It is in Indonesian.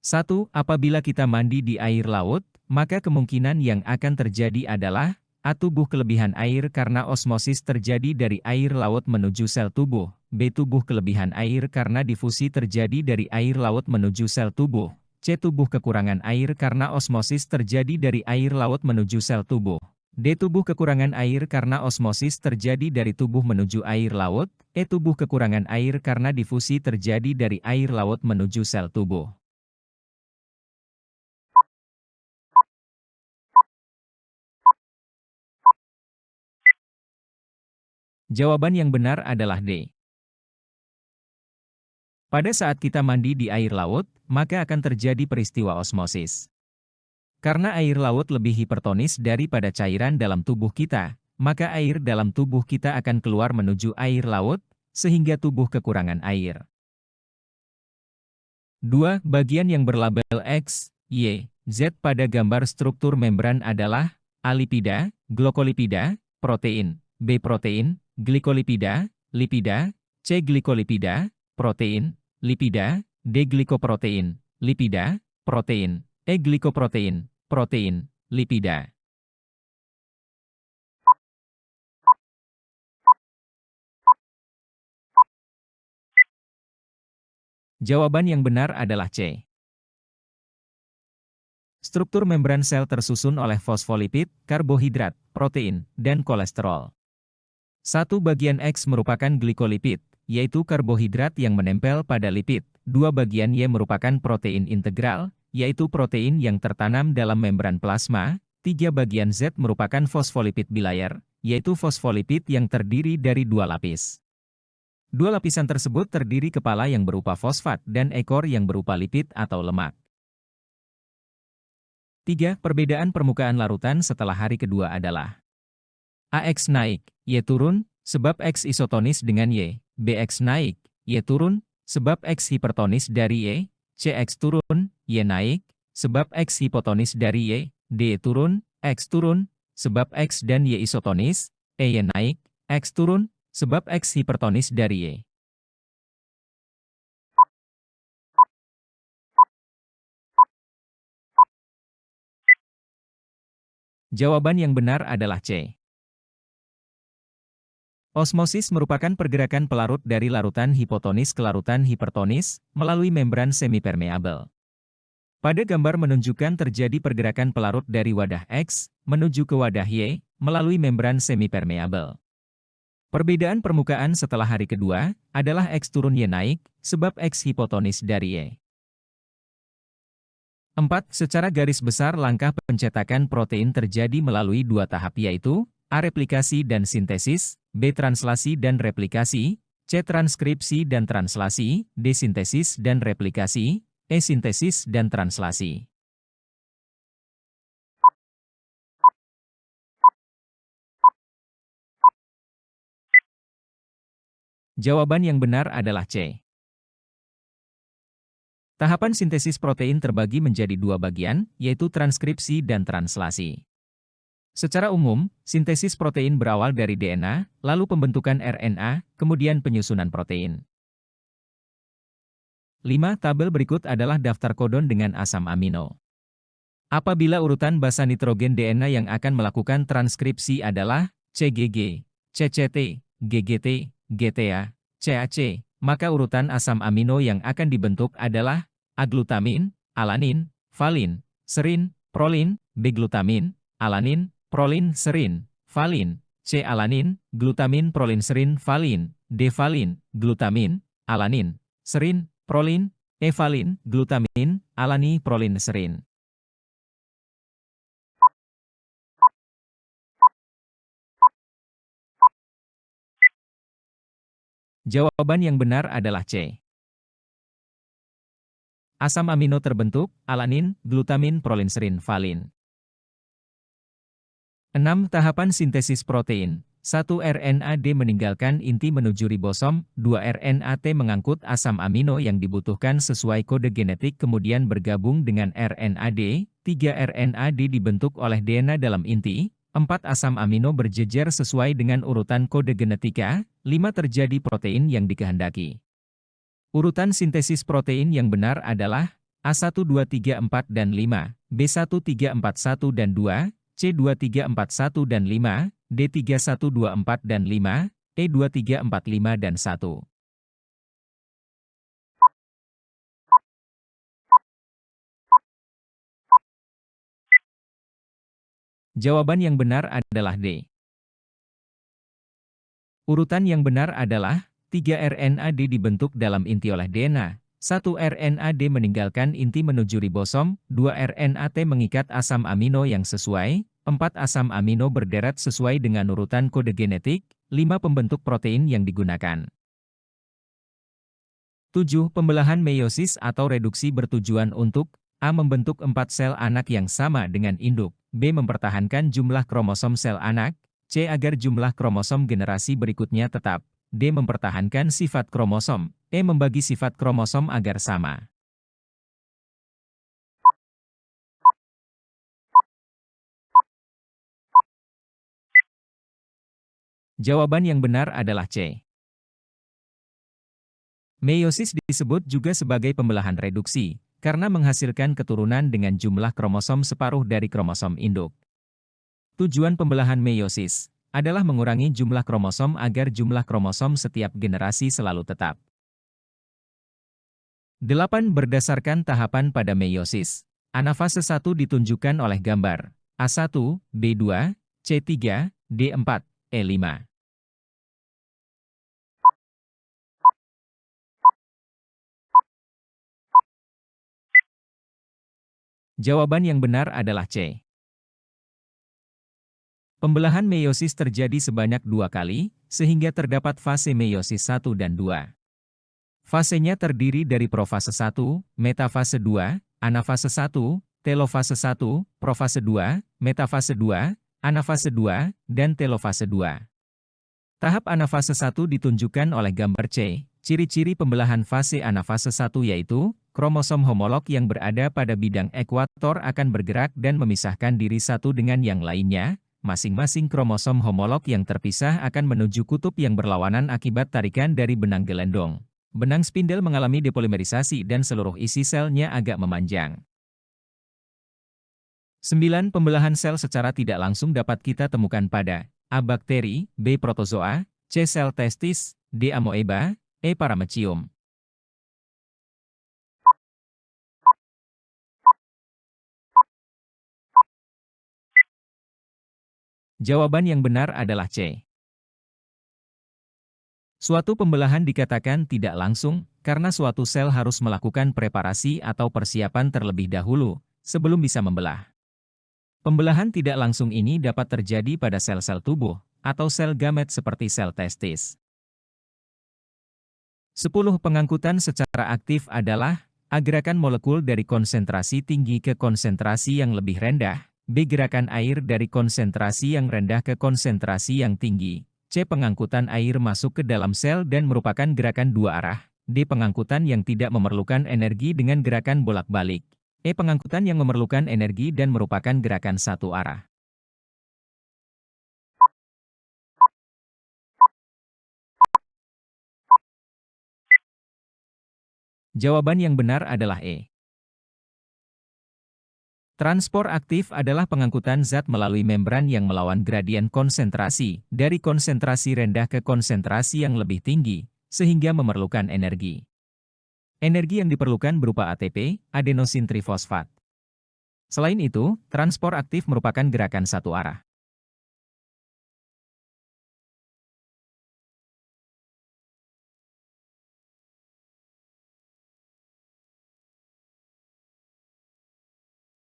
1. Apabila kita mandi di air laut, maka kemungkinan yang akan terjadi adalah A. Tubuh kelebihan air karena osmosis terjadi dari air laut menuju sel tubuh. B. Tubuh kelebihan air karena difusi terjadi dari air laut menuju sel tubuh. C. Tubuh kekurangan air karena osmosis terjadi dari air laut menuju sel tubuh. D. Tubuh kekurangan air karena osmosis terjadi dari tubuh menuju air laut. E. Tubuh kekurangan air karena difusi terjadi dari air laut menuju sel tubuh. Jawaban yang benar adalah D. Pada saat kita mandi di air laut, maka akan terjadi peristiwa osmosis. Karena air laut lebih hipertonis daripada cairan dalam tubuh kita, maka air dalam tubuh kita akan keluar menuju air laut, sehingga tubuh kekurangan air. 2. Bagian yang berlabel X, Y, Z pada gambar struktur membran adalah A. Lipida, glokolipida, protein, B. Protein, glikolipida, lipida, C. Glikolipida, protein, lipida, D. Glikoprotein, lipida, protein, E. Glikoprotein, protein, lipida. Jawaban yang benar adalah C. Struktur membran sel tersusun oleh fosfolipid, karbohidrat, protein, dan kolesterol. 1. Bagian X merupakan glikolipid, yaitu karbohidrat yang menempel pada lipid. 2. Bagian Y merupakan protein integral, yaitu protein yang tertanam dalam membran plasma. 3. Bagian Z merupakan fosfolipid bilayer, yaitu fosfolipid yang terdiri dari 2 lapis. 2 lapisan tersebut terdiri kepala yang berupa fosfat dan ekor yang berupa lipid atau lemak. 3. Perbedaan permukaan larutan setelah hari kedua adalah AX naik, Y turun, sebab X isotonis dengan Y. BX naik, Y turun, sebab X hipertonis dari Y. CX turun, Y naik, sebab X hipotonis dari Y. D turun, X turun, sebab X dan Y isotonis. Y naik, X turun, sebab X hipertonis dari Y. Jawaban yang benar adalah C. Osmosis merupakan pergerakan pelarut dari larutan hipotonis ke larutan hipertonis melalui membran semipermeabel. Pada gambar menunjukkan terjadi pergerakan pelarut dari wadah X menuju ke wadah Y melalui membran semipermeabel. Perbedaan permukaan setelah hari kedua adalah X turun Y naik, sebab X hipotonis dari Y. 4. Secara garis besar langkah pencetakan protein terjadi melalui 2 tahap yaitu A. Replikasi dan sintesis, B. Translasi dan replikasi, C. Transkripsi dan translasi, D. Sintesis dan replikasi, E. Sintesis dan translasi. Jawaban yang benar adalah C. Tahapan sintesis protein terbagi menjadi 2 bagian, yaitu transkripsi dan translasi. Secara umum, sintesis protein berawal dari DNA, lalu pembentukan RNA, kemudian penyusunan protein. 5. Tabel berikut adalah daftar kodon dengan asam amino. Apabila urutan basa nitrogen DNA yang akan melakukan transkripsi adalah CGG, CCT, GGT, GTA, CAC, maka urutan asam amino yang akan dibentuk adalah A-glutamin, alanin, valin, serin, prolin, B-glutamin, alanin, prolin, serin, valin, C-alanin, glutamin, prolin, serin, valin, D-valin, glutamin, alanin, serin, prolin, E-valin, glutamin, alani, prolin, serin. Jawaban yang benar adalah C. Asam amino terbentuk, alanin, glutamin, prolin, serin, valin. 6. Tahapan sintesis protein. 1. RNA-D meninggalkan inti menuju ribosom, 2. RNA-T mengangkut asam amino yang dibutuhkan sesuai kode genetik kemudian bergabung dengan RNA-D, 3. RNA-D dibentuk oleh DNA dalam inti, 4. Asam amino berjejer sesuai dengan urutan kode genetika, 5. Terjadi protein yang dikehendaki. Urutan sintesis protein yang benar adalah A1234 dan 5, B1341 dan 2, C2341 dan 5, D3124 dan 5, E2345 dan 1. Jawaban yang benar adalah D. Urutan yang benar adalah 3 RNA-D dibentuk dalam inti oleh DNA. 1 RNA-D meninggalkan inti menuju ribosom, 2 RNA-T mengikat asam amino yang sesuai, 4 asam amino berderet sesuai dengan urutan kode genetik, 5 pembentuk protein yang digunakan. 7. Pembelahan meiosis atau reduksi bertujuan untuk A. Membentuk 4 sel anak yang sama dengan induk, B. Mempertahankan jumlah kromosom sel anak, C. Agar jumlah kromosom generasi berikutnya tetap, D. Mempertahankan sifat kromosom, E. Membagi sifat kromosom agar sama. Jawaban yang benar adalah C. Meiosis disebut juga sebagai pembelahan reduksi, karena menghasilkan keturunan dengan jumlah kromosom separuh dari kromosom induk. Tujuan pembelahan meiosis adalah mengurangi jumlah kromosom agar jumlah kromosom setiap generasi selalu tetap. 8. Berdasarkan tahapan pada meiosis, anafase 1 ditunjukkan oleh gambar A1, B2, C3, D4, E5. Jawaban yang benar adalah C. Pembelahan meiosis terjadi sebanyak 2 kali, sehingga terdapat fase meiosis 1 dan 2. Fasenya terdiri dari profase 1, metafase 2, anafase 1, telofase 1, profase 2, metafase 2, anafase 2, dan telofase 2. Tahap anafase 1 ditunjukkan oleh gambar C. Ciri-ciri pembelahan fase anafase 1 yaitu, kromosom homolog yang berada pada bidang ekuator akan bergerak dan memisahkan diri satu dengan yang lainnya. Masing-masing kromosom homolog yang terpisah akan menuju kutub yang berlawanan akibat tarikan dari benang gelendong. Benang spindel mengalami depolimerisasi dan seluruh isi selnya agak memanjang. 9. Pembelahan sel secara tidak langsung dapat kita temukan pada A. Bakteri, B. Protozoa, C. Sel testis, D. Amoeba, E. Paramecium. Jawaban yang benar adalah C. Suatu pembelahan dikatakan tidak langsung, karena suatu sel harus melakukan preparasi atau persiapan terlebih dahulu, sebelum bisa membelah. Pembelahan tidak langsung ini dapat terjadi pada sel-sel tubuh, atau sel gamet seperti sel testis. 10. Pengangkutan secara aktif adalah A. Gerakan molekul dari konsentrasi tinggi ke konsentrasi yang lebih rendah, B. Gerakan air dari konsentrasi yang rendah ke konsentrasi yang tinggi, C. Pengangkutan air masuk ke dalam sel dan merupakan gerakan dua arah, D. Pengangkutan yang tidak memerlukan energi dengan gerakan bolak-balik, E. Pengangkutan yang memerlukan energi dan merupakan gerakan satu arah. Jawaban yang benar adalah E. Transport aktif adalah pengangkutan zat melalui membran yang melawan gradien konsentrasi, dari konsentrasi rendah ke konsentrasi yang lebih tinggi, sehingga memerlukan energi. Energi yang diperlukan berupa ATP, adenosin trifosfat. Selain itu, transport aktif merupakan gerakan satu arah.